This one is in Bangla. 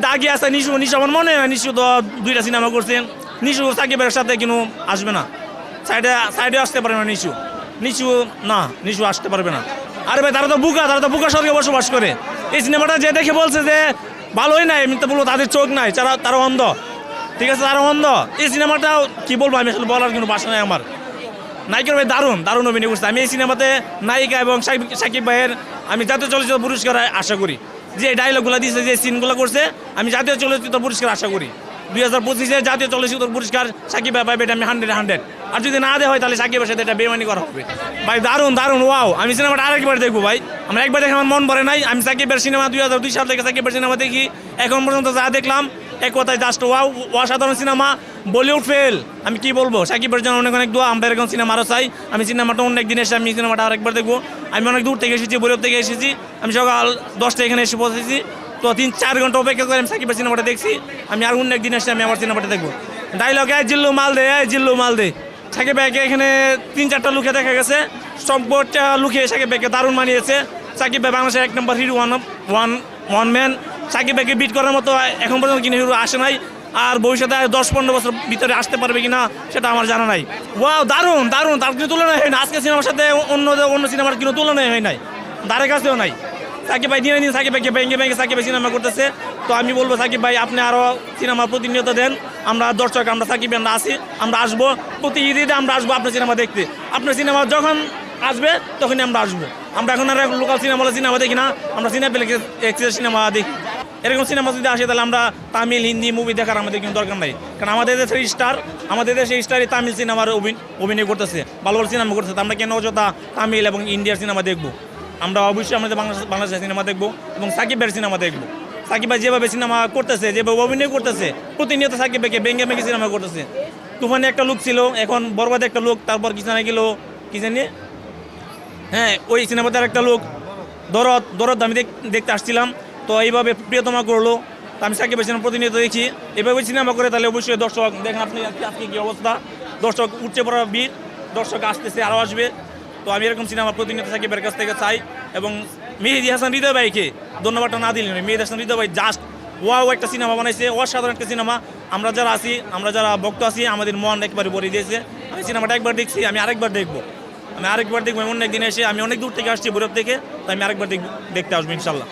দাগি আছে নিশু নিশু আমার মনে হয় নিশু তো 2টা সিনেমা করছেন নিশু সাকিবের সাথে কিন্তু আসবে না সাইডে আসতে পারে না নিশু নিশু আসতে পারবে না আরে ভাই তারা তো বুকা স্বর্গে বসবাস করে এই সিনেমাটা যে দেখে বলছে যে ভালোই নাই আমি তো বলবো তাদের চোখ নাই তারা অন্ধ ঠিক আছে তারা অন্ধ এই সিনেমাটাও কি বলবো আমি আসলে বলার কোনো ভাষা নাই আমার নায়িকার ভাই দারুণ অভিনয় করছে আমি এই সিনেমাতে নায়িকা এবং সাকিব ভাইয়ের আমি জাতীয় চলচ্চিত্র পুরস্কার আশা করি যে ডায়লগুলো দিয়েছে যে সিনগুলো করছে আমি জাতীয় চলচ্চিত্র পুরস্কার আশা করি 2025-এ জাতীয় চলচ্চিত্র পুরস্কার সাকিব ভাই পাইবে এটা আমি 100 আর যদি না দেওয়া হয় তাহলে সাকিবের সাথে এটা বেমানি করা হবে ভাই দারুণ ওয়াও আমি সিনেমাটা আরেকবার দেখবো ভাই আমার একবার দেখে আমার মন ভরে নাই আমি সাকিবের সিনেমা 2002 সাল থেকে সাকিবের সিনেমা দেখি এখন পর্যন্ত যা দেখলাম এক কথায় জাস্ট ওয়াও অসাধারণ সিনেমা বলিউড ফেল আমি কি বলবো সাকিবের জন্য অনেক দোয়া আমরা এরকম সিনেমা আরও চাই আমি সিনেমাটা অনেক দিন এসে আমি সিনেমাটা আরেকবার দেখবো আমি অনেক দূর থেকে এসেছি বলিউড থেকে এসেছি আমি সকাল 10টা এখানে এসে পৌঁছেছি তো 3-4 ঘন্টা অপেক্ষা করে আমি সাকিবের সিনেমাটা দেখছি আমি আর অন্য একদিন এসে আমি আমার সিনেমাটা দেখবো ডায়লগ জিল্লু মাল দে সাকিব ভাইকে এখানে 3-4টা লুকে দেখা গেছে সবটা লুকে সাকিব ভাইকে দারুণ মানিয়েছে সাকিব ভাই বাংলাদেশের 1 নম্বর হিরো ওয়ান ম্যান সাকিব ভাইকে বিট করার মতো এখন পর্যন্ত কিনা হিরো আসে নাই আর ভবিষ্যতে 10-15 বছর ভিতরে আসতে পারবে কিনা সেটা আমার জানা নাই ওয়াও দারুণ তার কিন্তু তুলনা হয় না আজকে সিনেমার সাথে অন্য সিনেমার কিন্তু তুলনা হয় নাই ধারে কাছেও নাই সাকিব ভাই দিন সাকিব ভাইকে ভেঙে সাকিব ভাই সিনেমা করতেছে তো আমি বলবো সাকিব ভাই আপনি আরও সিনেমা প্রতিনিয়ত দেন আমরা দর্শক আমরা সাকিব আমরা আমরা আসবো প্রতি ঈদে আমরা আসবো আপনার সিনেমা দেখতে আপনার সিনেমা যখন আসবে তখনই আমরা আসবো আমরা এখন আর লোকাল সিনেমা দেখি না আমরা সিনেমা দেখি এরকম সিনেমা যদি আসে তাহলে আমরা তামিল হিন্দি মুভি দেখার আমাদের কিন্তু দরকার নাই কারণ আমাদের দেশের স্টারই তামিল সিনেমার অভিনয় করতেছে ভালো সিনেমা করতেছে আমরা কেন অযথা তামিল এবং ইন্ডিয়ার সিনেমা দেখবো আমরা অবশ্যই আমাদের বাংলাদেশের সিনেমা দেখবো এবং সাকিবের সিনেমা দেখবো সাকিব ভাই যেভাবে সিনেমা করতেছে যেভাবে অভিনয় করতেছে প্রতিনিয়ত সাকিব ভাইকে ভেঙে সিনেমা করতেছে তুফানে একটা লুক ছিল এখন বরবাদে একটা লুক তারপর কিছু না গেল কি জানি হ্যাঁ ওই সিনেমাতে একটা লোক দরদ আমি দেখতে আসছিলাম তো এইভাবে প্রিয়তমা করলো তো আমি সাকিবের সিনেমা প্রতিনিয়ত দেখি এভাবে সিনেমা করে তাহলে অবশ্যই দর্শক দেখেন আপনি আজকে কী অবস্থা দর্শক উঠছে পড়া ভিড় দর্শক আসতেছে আরও আসবে তো আমি এরকম সিনেমা প্রতিনিয়ত সাকিবের কাছ থেকে চাই এবং মেহেদী হাসান হৃদয় ভাইকে ধন্যবাদটা না দিলেন মেহেদী হাসান হৃদয় ভাই জাস্ট ওয়াও একটা সিনেমা বানাইছে অসাধারণ একটা সিনেমা আমরা যারা ভক্ত আছি আমাদের মন একবারে ভরে দিয়েছে আমি সিনেমাটা একবার দেখছি আমি আরেকবার দেখবো অন্য একদিন এসে আমি অনেক দূর থেকে আসছি বরফ থেকে তো আমি আরেকবার দেখতে আসবো ইনশাল্লাহ।